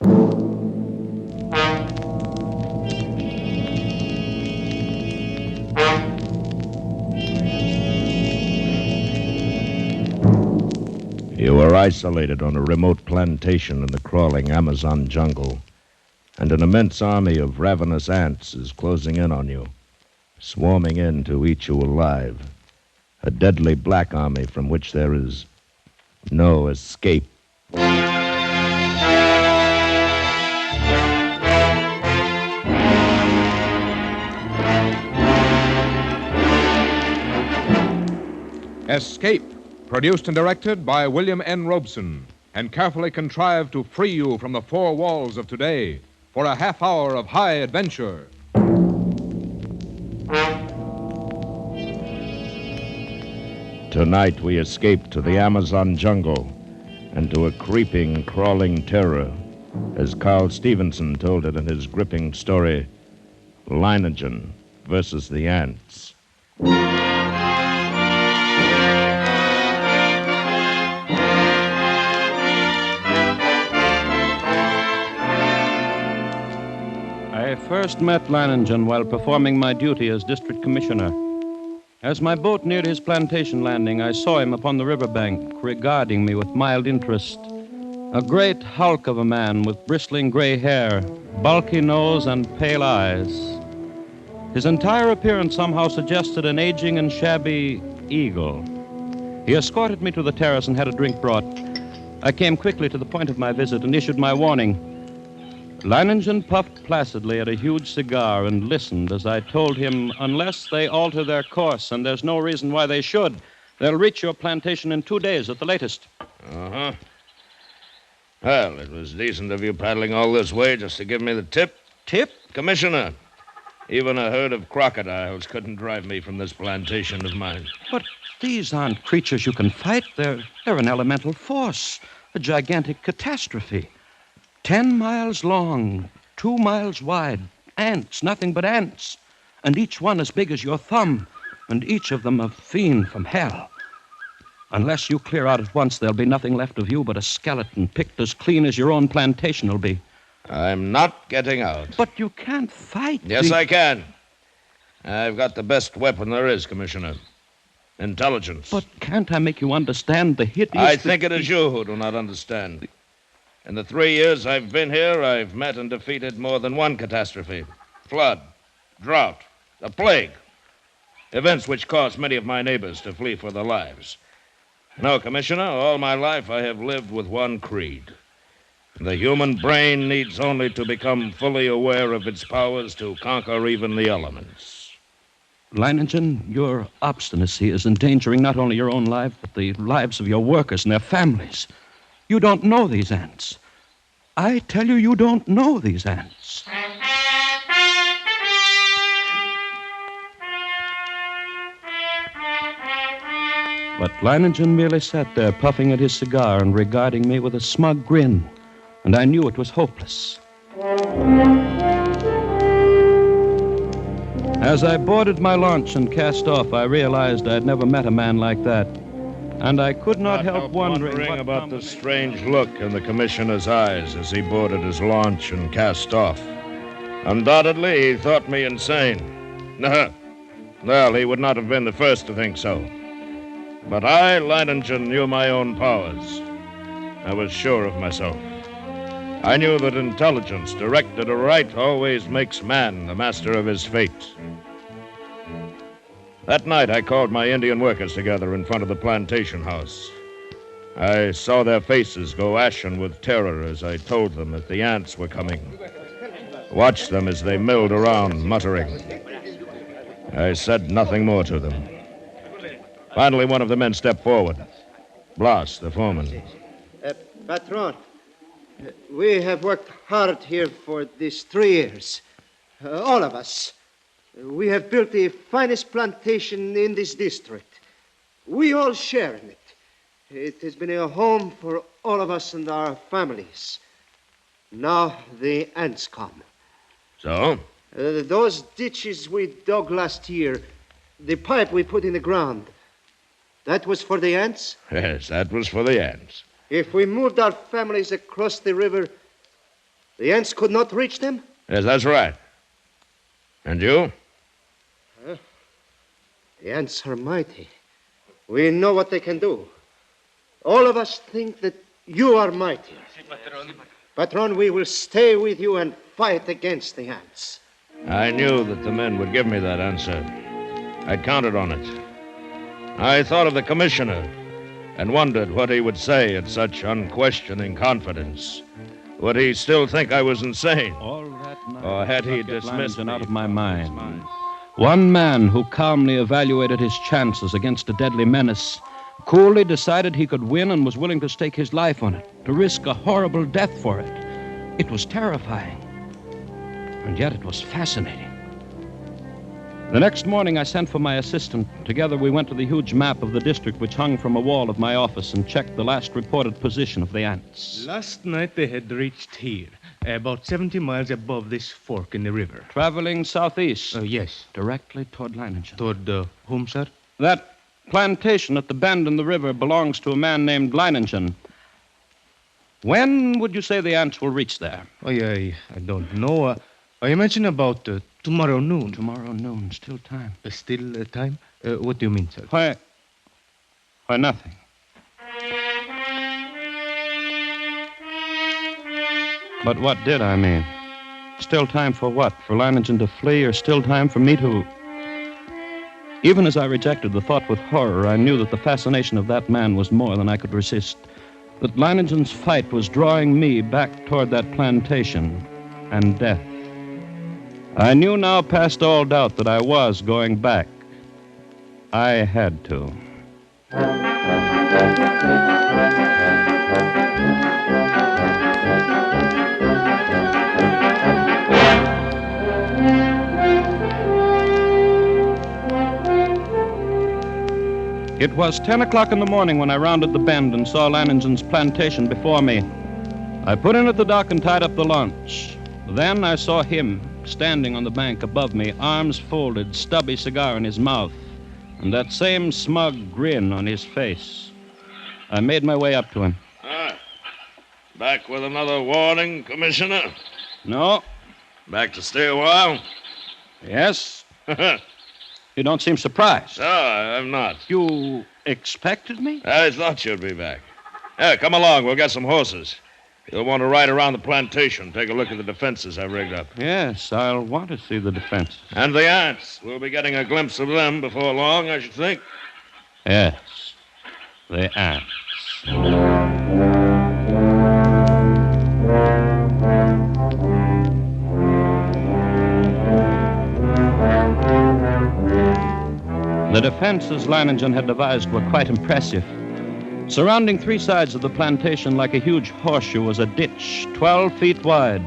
You are isolated on a remote plantation in the crawling Amazon jungle, and an immense army of ravenous ants is closing in on you, swarming in to eat you alive. A deadly black army from which there is no escape. Escape, produced and directed by William N. Robeson, and carefully contrived to free you from the four walls of today for a half hour of high adventure. Tonight we escape to the Amazon jungle and to a creeping, crawling terror, as Carl Stevenson told it in his gripping story, Leiningen versus the Ants. I first met Leiningen while performing my duty as district commissioner. As my boat neared his plantation landing, I saw him upon the riverbank, regarding me with mild interest. A great hulk of a man with bristling gray hair, bulky nose, and pale eyes. His entire appearance somehow suggested an aging and shabby eagle. He escorted me to the terrace and had a drink brought. I came quickly to the point of my visit and issued my warning. Leiningen puffed placidly at a huge cigar and listened as I told him, unless they alter their course, and there's no reason why they should, they'll reach your plantation in 2 days at the latest. Uh-huh. Well, it was decent of you paddling all this way just to give me the tip. Tip? Commissioner, even a herd of crocodiles couldn't drive me from this plantation of mine. But these aren't creatures you can fight. They're an elemental force, a gigantic catastrophe. 10 miles long, 2 miles wide. Ants, nothing but ants. And each one as big as your thumb. And each of them a fiend from hell. Unless you clear out at once, there'll be nothing left of you but a skeleton picked as clean as your own plantation will be. I'm not getting out. But you can't fight. Yes, I can. I've got the best weapon there is, Commissioner. Intelligence. But can't I make you understand the hideous... I think it is you who do not understand. In the 3 years I've been here, I've met and defeated more than one catastrophe. Flood, drought, a plague. Events which caused many of my neighbors to flee for their lives. No, Commissioner, all my life I have lived with one creed. The human brain needs only to become fully aware of its powers to conquer even the elements. Leiningen, your obstinacy is endangering not only your own life, but the lives of your workers and their families. You don't know these ants. I tell you, you don't know these ants. But Leiningen merely sat there, puffing at his cigar and regarding me with a smug grin, and I knew it was hopeless. As I boarded my launch and cast off, I realized I'd never met a man like that. And I could not help wondering about the strange look in the commissioner's eyes as he boarded his launch and cast off. Undoubtedly, he thought me insane. Well, he would not have been the first to think so. But I, Leiningen, knew my own powers. I was sure of myself. I knew that intelligence directed aright always makes man the master of his fate. That night, I called my Indian workers together in front of the plantation house. I saw their faces go ashen with terror as I told them that the ants were coming. Watched them as they milled around, muttering. I said nothing more to them. Finally, one of the men stepped forward. Blas, the foreman. Patron, we have worked hard here for these 3 years. All of us. We have built the finest plantation in this district. We all share in it. It has been a home for all of us and our families. Now the ants come. So? Those ditches we dug last year, the pipe we put in the ground, that was for the ants? Yes, that was for the ants. If we moved our families across the river, The ants could not reach them? Yes, that's right. And you? The ants are mighty. We know what they can do. All of us think that you are mighty. Patron, we will stay with you and fight against the ants. I knew that the men would give me that answer. I counted on it. I thought of the commissioner and wondered what he would say at such unquestioning confidence. Would he still think I was insane? All that night, Or had he I kept dismissed Leiningen me out of my from his mind? One man who calmly evaluated his chances against a deadly menace, coolly decided he could win and was willing to stake his life on it, to risk a horrible death for it. It was terrifying, and yet it was fascinating. The next morning, I sent for my assistant. Together, we went to the huge map of the district which hung from a wall of my office and checked the last reported position of the ants. Last night they had reached here, about 70 miles above this fork in the river. Traveling southeast. Yes. Directly toward Leiningen. Toward whom, sir? That plantation at the bend in the river belongs to a man named Leiningen. When would you say the ants will reach there? I don't know. I mentioned about tomorrow noon. Tomorrow noon, still time. Still time? What do you mean, sir? Why, nothing. But what did I mean? Still time for what? For Leiningen to flee, or still time for me to... Even as I rejected the thought with horror, I knew that the fascination of that man was more than I could resist. That Leiningen's fight was drawing me back toward that plantation and death. I knew now past all doubt that I was going back. I had to. It was 10 o'clock in the morning when I rounded the bend and saw Leiningen's plantation before me. I put in at the dock and tied up the launch. Then I saw him standing on the bank above me, arms folded, stubby cigar in his mouth, and that same smug grin on his face. I made my way up to him. Back with another warning, Commissioner? No. Back to stay a while? Yes. You don't seem surprised. No, I'm not. You expected me? I thought you'd be back. Yeah, come along. We'll get some horses. You'll want to ride around the plantation, take a look at the defenses I've rigged up. Yes, I'll want to see the defenses. And the ants. We'll be getting a glimpse of them before long, I should think. Yes, the ants. The defenses Leiningen had devised were quite impressive. Surrounding three sides of the plantation like a huge horseshoe was a ditch 12 feet wide.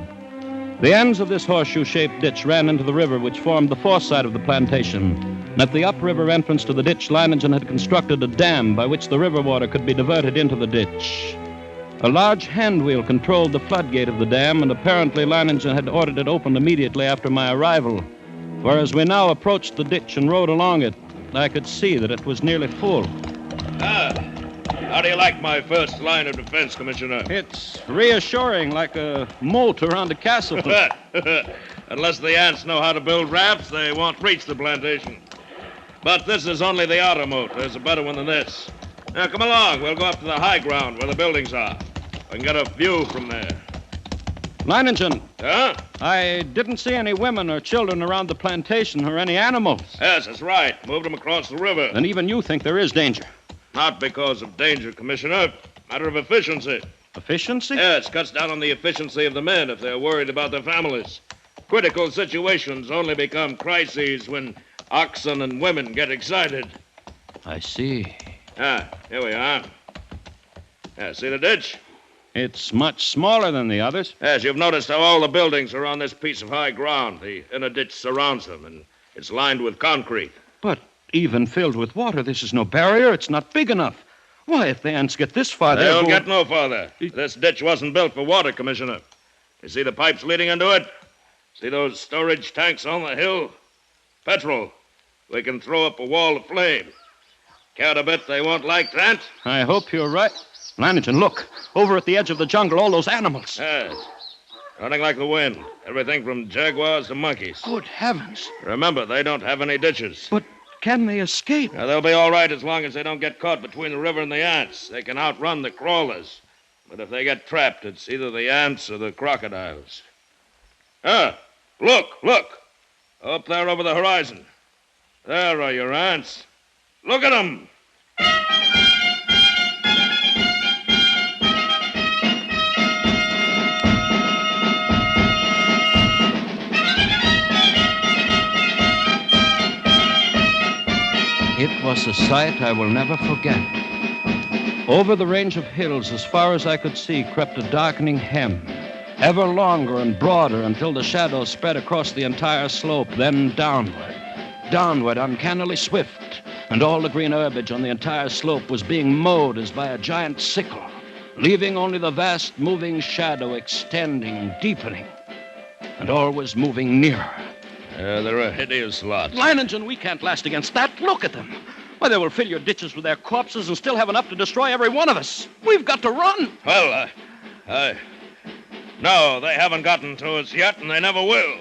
The ends of this horseshoe-shaped ditch ran into the river which formed the fourth side of the plantation. And at the upriver entrance to the ditch, Leiningen had constructed a dam by which the river water could be diverted into the ditch. A large hand wheel controlled the floodgate of the dam, and apparently Leiningen had ordered it opened immediately after my arrival. For as we now approached the ditch and rode along it, I could see that it was nearly full. How do you like my first line of defense, Commissioner? It's reassuring, like a moat around a castle. Unless the ants know how to build rafts, they won't reach the plantation. But this is only the outer moat. There's a better one than this. Now, come along. We'll go up to the high ground where the buildings are. We can get a view from there. Leiningen. Huh? I didn't see any women or children around the plantation or any animals. Yes, that's right. Moved them across the river. And even you think there is danger. Not because of danger, Commissioner. Matter of efficiency. Efficiency? Yes, cuts down on the efficiency of the men if they're worried about their families. Critical situations only become crises when oxen and women get excited. I see. Here we are. See the ditch? It's much smaller than the others. Yes, you've noticed how all the buildings are on this piece of high ground. The inner ditch surrounds them, and it's lined with concrete. But even filled with water, this is no barrier. It's not big enough. Why, if the ants get this far, they'll get no farther. This ditch wasn't built for water, Commissioner. You see the pipes leading into it? See those storage tanks on the hill? Petrol. We can throw up a wall of flame. Care to bet they won't like that? I hope you're right. Leiningen, look. Over at the edge of the jungle, all those animals. Yes. Running like the wind. Everything from jaguars to monkeys. Good heavens. Remember, they don't have any ditches. But can they escape? Now, they'll be all right as long as they don't get caught between the river and the ants. They can outrun the crawlers. But if they get trapped, it's either the ants or the crocodiles. Look. Up there over the horizon. There are your ants. Look at them. It was a sight I will never forget. Over the range of hills, as far as I could see, crept a darkening hem, ever longer and broader until the shadows spread across the entire slope, then downward, uncannily swift, and all the green herbage on the entire slope was being mowed as by a giant sickle, leaving only the vast moving shadow extending, deepening, and always moving nearer. They're a hideous lot. Leiningen, we can't last against that. Look at them. Why, they will fill your ditches with their corpses and still have enough to destroy every one of us. We've got to run. Well, no, they haven't gotten to us yet, and they never will.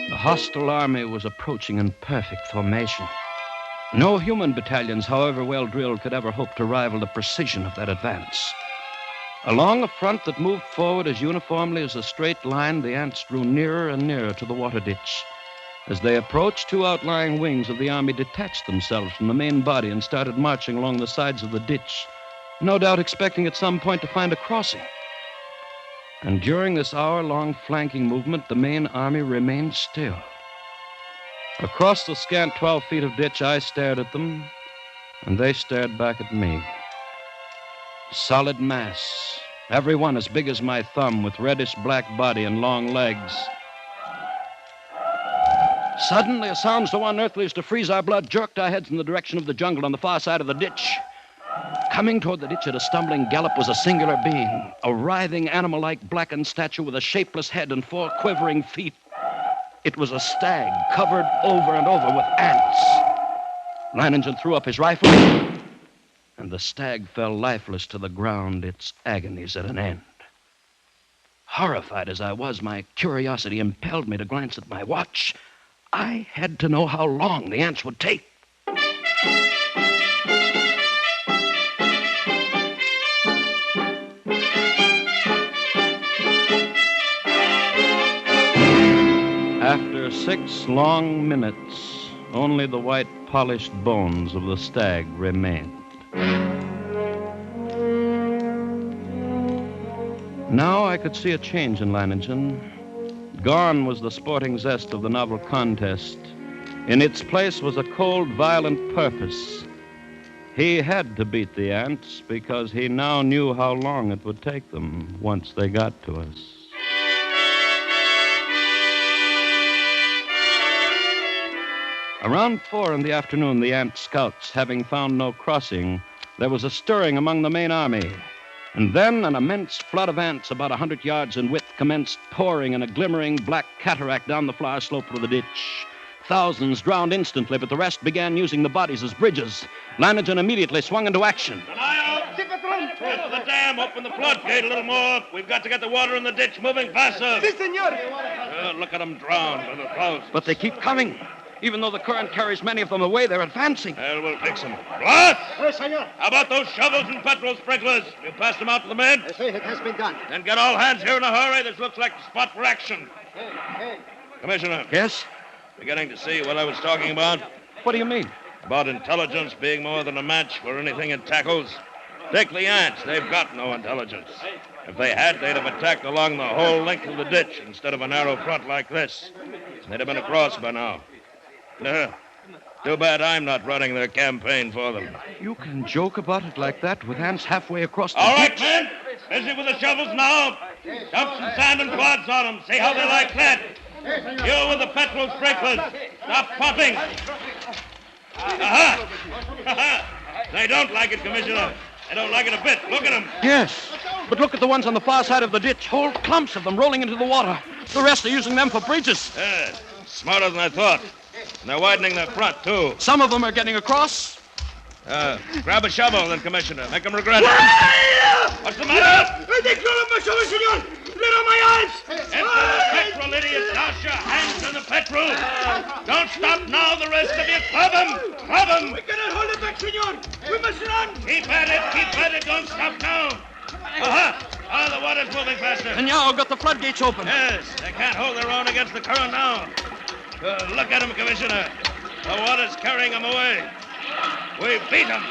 The hostile army was approaching in perfect formation. No human battalions, however well drilled, could ever hope to rival the precision of that advance. Along a front that moved forward as uniformly as a straight line, the ants drew nearer and nearer to the water ditch. As they approached, two outlying wings of the army detached themselves from the main body and started marching along the sides of the ditch, no doubt expecting at some point to find a crossing. And during this hour-long flanking movement, the main army remained still. Across the scant 12 feet of ditch, I stared at them, and they stared back at me. Solid mass, every one as big as my thumb, with reddish-black body and long legs. Suddenly, a sound so unearthly as to freeze our blood jerked our heads in the direction of the jungle on the far side of the ditch. Coming toward the ditch at a stumbling gallop was a singular being, a writhing, animal-like blackened statue with a shapeless head and 4 quivering feet. It was a stag covered over and over with ants. Leiningen threw up his rifle, and the stag fell lifeless to the ground, its agonies at an end. Horrified as I was, my curiosity impelled me to glance at my watch. I had to know how long the ants would take. After 6 long minutes, only the white polished bones of the stag remained. Now I could see a change in Leiningen. Gone was the sporting zest of the novel contest. In its place was a cold, violent purpose. He had to beat the ants because he now knew how long it would take them once they got to us. Around 4 in the afternoon, the ant scouts, having found no crossing, there was a stirring among the main army. And then an immense flood of ants about 100 yards in width commenced pouring in a glimmering black cataract down the far slope of the ditch. Thousands drowned instantly, but the rest began using the bodies as bridges. Leiningen immediately swung into action. Get to the dam, open the floodgate a little more. We've got to get the water in the ditch moving faster. Si, senor. Look at them drown by the thousands. But they keep coming. Even though the current carries many of them away, they're advancing. Well, we'll fix them. What? Yes, senor. How about those shovels and petrol sprinklers? You passed them out to the men? Yes, sir, it has been done. Then get all hands here in a hurry. This looks like the spot for action. Hey. Commissioner. Yes? Beginning to see what I was talking about? What do you mean? About intelligence being more than a match for anything it tackles. Take the ants. They've got no intelligence. If they had, they'd have attacked along the whole length of the ditch instead of a narrow front like this. They'd have been across by now. Too bad I'm not running their campaign for them. You can joke about it like that with ants halfway across the All right, ditch? men. Busy with the shovels now. Dump some sand and clods on them. See how they like that. You with the petrol sprinklers. Stop pumping. Aha! They don't like it, Commissioner. They don't like it a bit. Look at them. Yes, but look at the ones on the far side of the ditch. Whole clumps of them rolling into the water. The rest are using them for bridges. Smarter than I thought. And they're widening their front, too. Some of them are getting across. Grab a shovel, then, Commissioner. Make them regret it. What's the matter? Enter the petrol, idiots. Douse your hands in the petrol. Don't stop now, the rest of you. Club them. Club them. We cannot hold it back, senor. We must run. Keep at it. Keep at it. Don't stop now. Aha! The water's moving faster. And now got the floodgates open. Yes, they can't hold their own against the current now. Look at them, Commissioner. The water's carrying them away. We've beat them.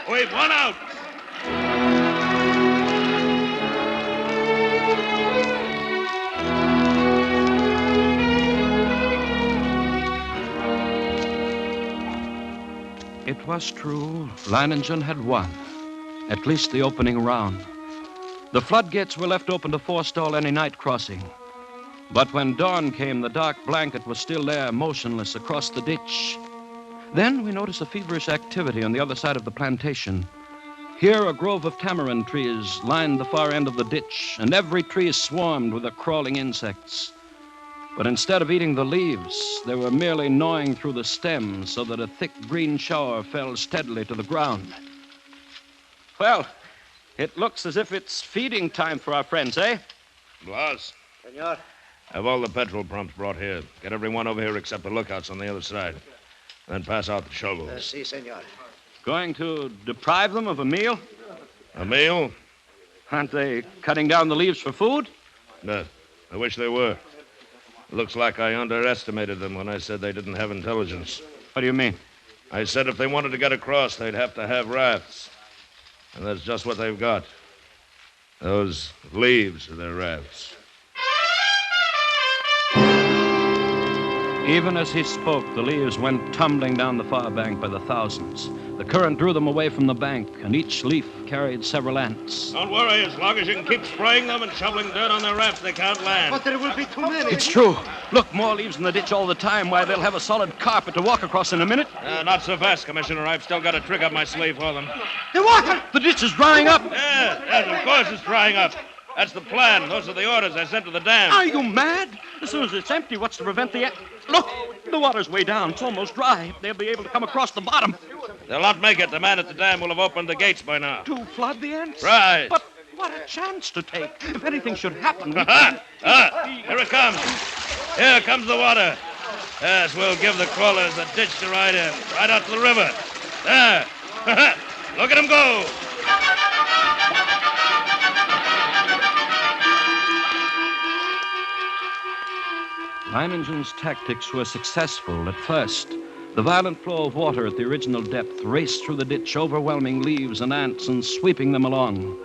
We've won out. It was true. Leiningen had won. At least the opening round. The floodgates were left open to forestall any night crossing. But when dawn came, the dark blanket was still there, motionless across the ditch. Then we noticed a feverish activity on the other side of the plantation. Here, a grove of tamarind trees lined the far end of the ditch, and every tree swarmed with the crawling insects. But instead of eating the leaves, they were merely gnawing through the stems so that a thick green shower fell steadily to the ground. Well, it looks as if it's feeding time for our friends, eh? Boss, Senor. have all the petrol pumps brought here. Get everyone over here except the lookouts on the other side. Then pass out the shovels. Si, senor. Going to deprive them of a meal? A meal? Aren't they cutting down the leaves for food? No. I wish they were. Looks like I underestimated them when I said they didn't have intelligence. What do you mean? I said if they wanted to get across, they'd have to have rafts. And that's just what they've got. Those leaves are their rafts. Even as he spoke, the leaves went tumbling down the far bank by the thousands. The current drew them away from the bank, and each leaf carried several ants. Don't worry. As long as you can keep spraying them and shoveling dirt on their rafts, they can't land. But there will be too many. It's true. Look, more leaves in the ditch all the time. Why, they'll have a solid carpet to walk across in a minute. Not so fast, Commissioner. I've still got a trick up my sleeve for them. The water! The ditch is drying up. Yes, of course it's drying up. That's the plan. Those are the orders I sent to the dam. Are you mad? As soon as it's empty, what's to prevent the... Look, the water's way down. It's almost dry. They'll be able to come across the bottom. They'll not make it. The man at the dam will have opened the gates by now. To flood the ants? Right. But what a chance to take. If anything should happen... Here it comes. Here comes the water. Yes, we'll give the crawlers a ditch to ride in. Right out to the river. There. Look at them go. Leiningen's tactics were successful at first. The violent flow of water at the original depth raced through the ditch, overwhelming leaves and ants and sweeping them along.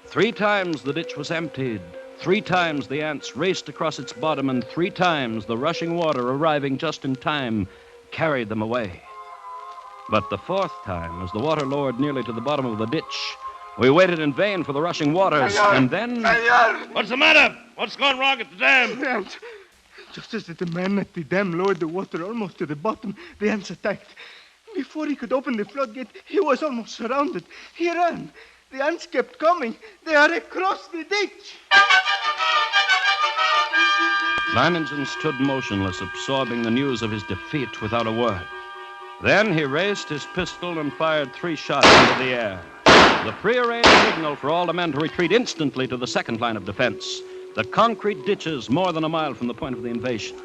3 times the ditch was emptied. 3 times the ants raced across its bottom, and 3 times the rushing water, arriving just in time, carried them away. But the 4th time, as the water lowered nearly to the bottom of the ditch, we waited in vain for the rushing waters, and then... What's the matter? What's gone wrong at the dam? Just as the man at the dam lowered the water almost to the bottom, the ants attacked. Before he could open the floodgate, he was almost surrounded. He ran. The ants kept coming. They are across the ditch. Leiningen stood motionless, absorbing the news of his defeat without a word. Then he raised his pistol and fired 3 shots into the air. The prearranged signal for all the men to retreat instantly to the second line of defense. The concrete ditches more than a mile from the point of the invasion.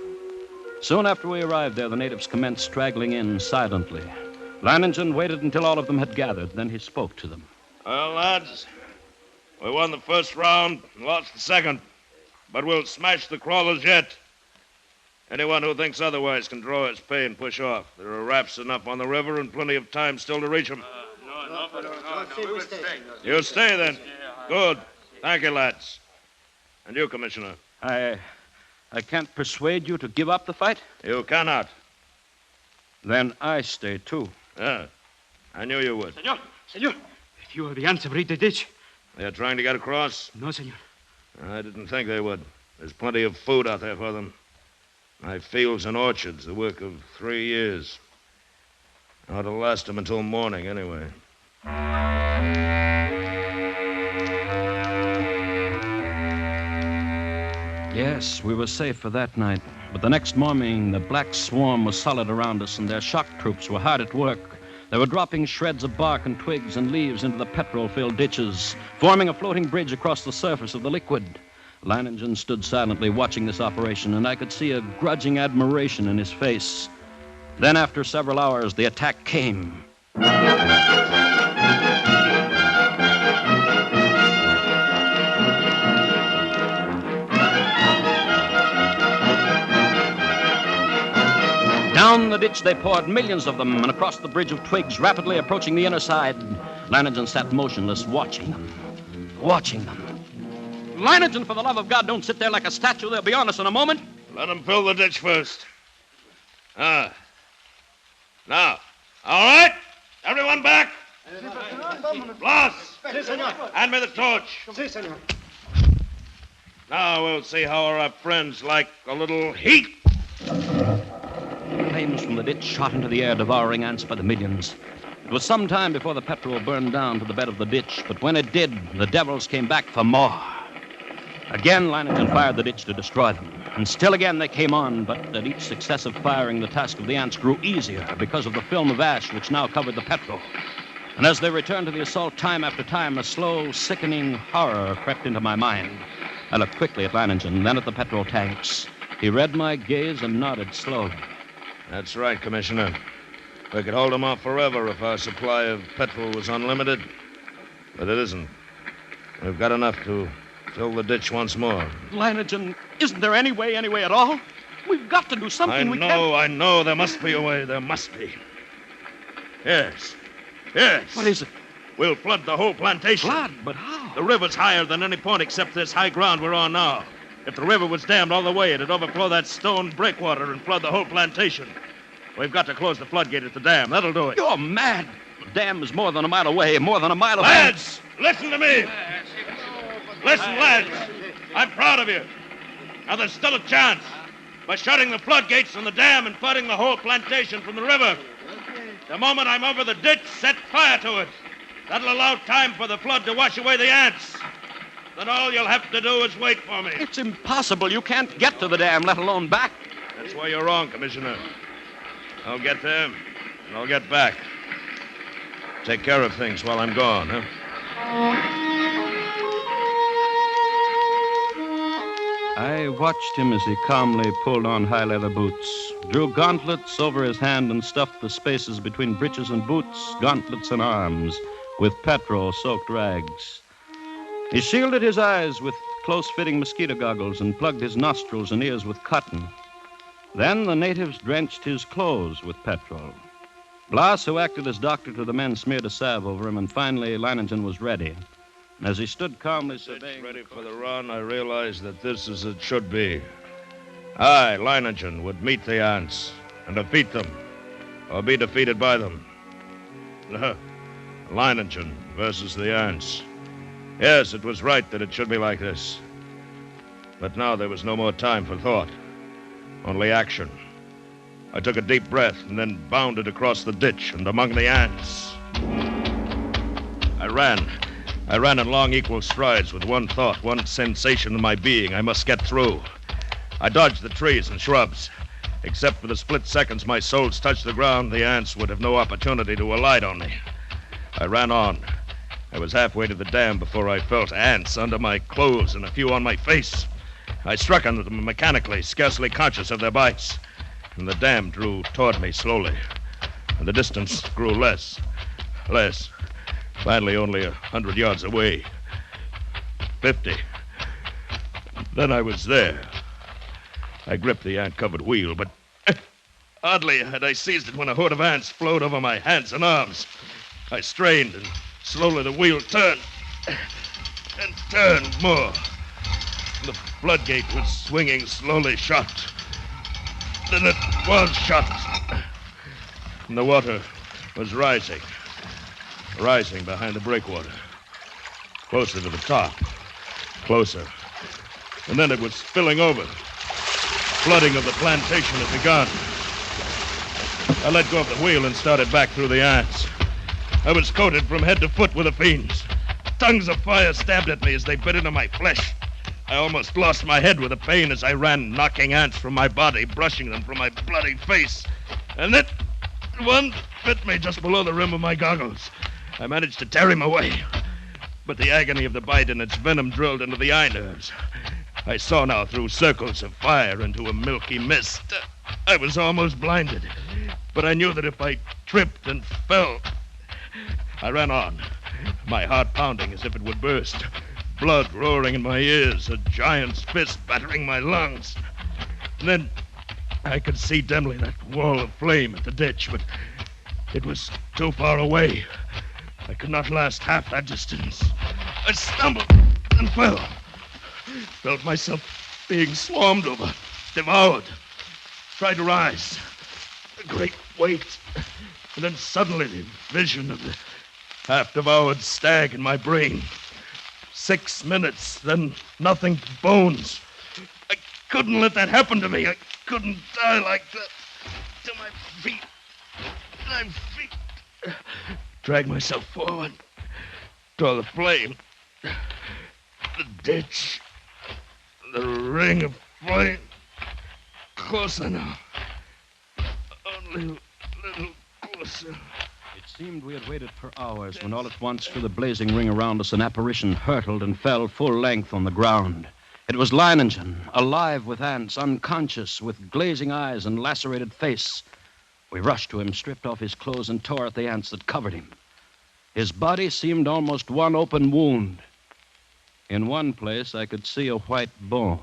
Soon after we arrived there, the natives commenced straggling in silently. Leiningen waited until all of them had gathered. Then he spoke to them. Well, lads, we won the first round and lost the second. But we'll smash the crawlers yet. Anyone who thinks otherwise can draw his pay and push off. There are rafts enough on the river and plenty of time still to reach them. No, we will stay. You stay, then. Good. Thank you, lads. And you, Commissioner? I can't persuade you to give up the fight? You cannot. Then I stay, too. Yeah, I knew you would. Senor, if you are the ants have reached the ditch. They're trying to get across? No, senor. I didn't think they would. There's plenty of food out there for them. My fields and orchards, the work of 3 years. Ought to last them until morning, anyway. Yes, we were safe for that night. But the next morning, the black swarm was solid around us, and their shock troops were hard at work. They were dropping shreds of bark and twigs and leaves into the petrol-filled ditches, forming a floating bridge across the surface of the liquid. Leiningen stood silently watching this operation, and I could see a grudging admiration in his face. Then, after several hours, the attack came. Down the ditch they poured, millions of them, and across the bridge of twigs, rapidly approaching the inner side. Leiningen sat motionless, watching them. Leiningen, for the love of God, don't sit there like a statue. They'll be on us in a moment. Let them fill the ditch first. Now, all right? Everyone back? Blas! Hand me the torch. Now we'll see how our friends like a little heat. Flames from the ditch shot into the air, devouring ants by the millions. It was some time before the petrol burned down to the bed of the ditch, but when it did, the devils came back for more. Again, Leiningen fired the ditch to destroy them. And still again they came on, but at each successive firing, the task of the ants grew easier because of the film of ash which now covered the petrol. And as they returned to the assault time after time, a slow, sickening horror crept into my mind. I looked quickly at Leiningen, then at the petrol tanks. He read my gaze and nodded slowly. That's right, Commissioner. We could hold them off forever if our supply of petrol was unlimited. But it isn't. We've got enough to fill the ditch once more. Leiningen, isn't there any way at all? We've got to do something. I know. There must be a way. There must be. Yes. What is it? We'll flood the whole plantation. Flood? But how? The river's higher than any point except this high ground we're on now. If the river was dammed all the way, it'd overflow that stone breakwater and flood the whole plantation. We've got to close the floodgate at the dam. That'll do it. You're mad. The dam is more than a mile away, more than a mile away. Lads, listen to me. Listen, lads. I'm proud of you. Now, there's still a chance. By shutting the floodgates from the dam and flooding the whole plantation from the river. The moment I'm over the ditch, set fire to it. That'll allow time for the flood to wash away the ants. Then all you'll have to do is wait for me. It's impossible. You can't get to the dam, let alone back. That's why you're wrong, Commissioner. I'll get there, and I'll get back. Take care of things while I'm gone, huh? I watched him as he calmly pulled on high leather boots, drew gauntlets over his hand and stuffed the spaces between breeches and boots, gauntlets and arms, with petrol-soaked rags. He shielded his eyes with close-fitting mosquito goggles and plugged his nostrils and ears with cotton. Then the natives drenched his clothes with petrol. Blas, who acted as doctor to the men, smeared a salve over him, and finally Leiningen was ready. And as he stood calmly surveying... Ready for the run, I realized that this is as it should be. I, Leiningen, would meet the ants and defeat them, or be defeated by them. Leiningen versus the ants. Yes, it was right that it should be like this. But now there was no more time for thought. Only action. I took a deep breath and then bounded across the ditch and among the ants. I ran in long, equal strides with one thought, one sensation in my being. I must get through. I dodged the trees and shrubs. Except for the split seconds my soles touched the ground, the ants would have no opportunity to alight on me. I ran on. I was halfway to the dam before I felt ants under my clothes and a few on my face. I struck on them mechanically, scarcely conscious of their bites. And the dam drew toward me slowly. And the distance grew less. Finally, only 100 yards away. 50. Then I was there. I gripped the ant-covered wheel, but hardly had I seized it when a horde of ants flowed over my hands and arms. I strained, and slowly the wheel turned and turned more. The floodgate was swinging slowly shut. Then it was shut. And the water was rising behind the breakwater. Closer to the top. Closer. And then it was spilling over. Flooding of the plantation had begun. I let go of the wheel and started back through the ants. I was coated from head to foot with the fiends. Tongues of fire stabbed at me as they bit into my flesh. I almost lost my head with the pain as I ran, knocking ants from my body, brushing them from my bloody face. And then one bit me just below the rim of my goggles. I managed to tear him away, but the agony of the bite and its venom drilled into the eye nerves. I saw now through circles of fire into a milky mist. I was almost blinded, but I knew that if I tripped and fell... I ran on, my heart pounding as if it would burst, blood roaring in my ears, a giant's fist battering my lungs. And then I could see dimly that wall of flame at the ditch, but it was too far away. I could not last half that distance. I stumbled and fell. Felt myself being swarmed over, devoured. Tried to rise. A great weight. And then suddenly the vision of the half-devoured stag in my brain. 6 minutes, then nothing but bones. I couldn't let that happen to me. I couldn't die like that. To my feet. Dragged myself forward. Toward the flame. The ditch. The ring of flame. Closer now. Only a little closer. It seemed we had waited for hours when all at once, through the blazing ring around us, an apparition hurtled and fell full length on the ground. It was Leiningen, alive with ants, unconscious, with glazing eyes and lacerated face. We rushed to him, stripped off his clothes, and tore at the ants that covered him. His body seemed almost one open wound. In one place, I could see a white bone.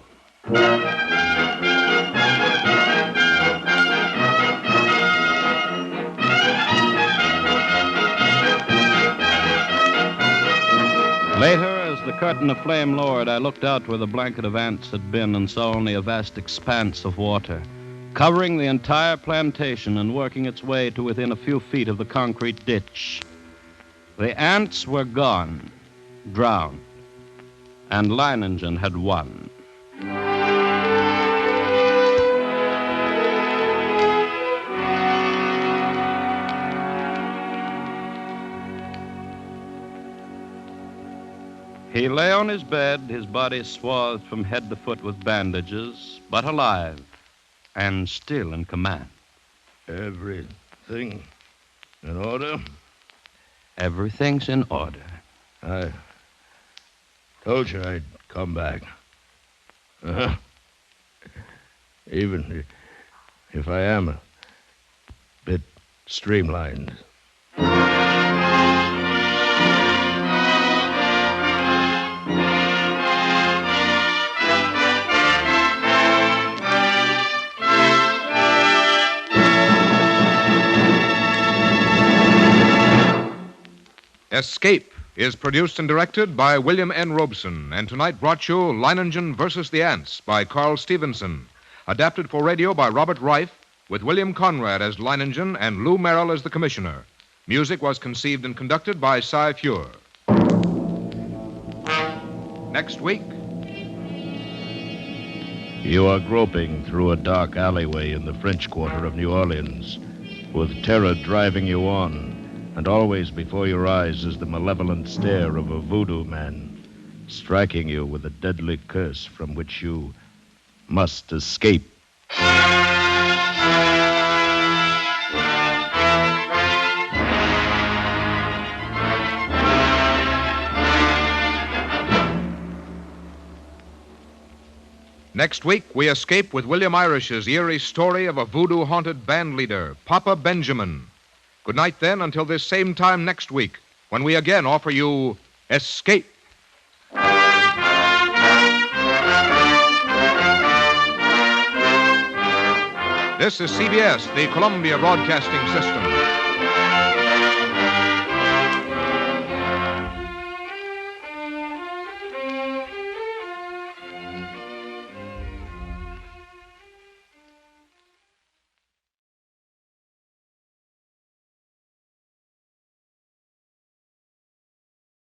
Later, as the curtain of flame lowered, I looked out where the blanket of ants had been and saw only a vast expanse of water, covering the entire plantation and working its way to within a few feet of the concrete ditch. The ants were gone, drowned, and Leiningen had won. He lay on his bed, his body swathed from head to foot with bandages, but alive and still in command. Everything in order? Everything's in order. I told you I'd come back. Uh-huh. Even if I am a bit streamlined. Escape is produced and directed by William N. Robeson, and tonight brought you Leiningen versus the Ants by Carl Stevenson, adapted for radio by Robert Reif, with William Conrad as Leiningen and Lou Merrill as the commissioner. Music was conceived and conducted by Cy Feuer. Next week... You are groping through a dark alleyway in the French Quarter of New Orleans, with terror driving you on. And always before your eyes is the malevolent stare of a voodoo man, striking you with a deadly curse from which you must escape. Next week, we escape with William Irish's eerie story of a voodoo-haunted band leader, Papa Benjamin. Good night, then, until this same time next week, when we again offer you Escape. This is CBS, the Columbia Broadcasting System.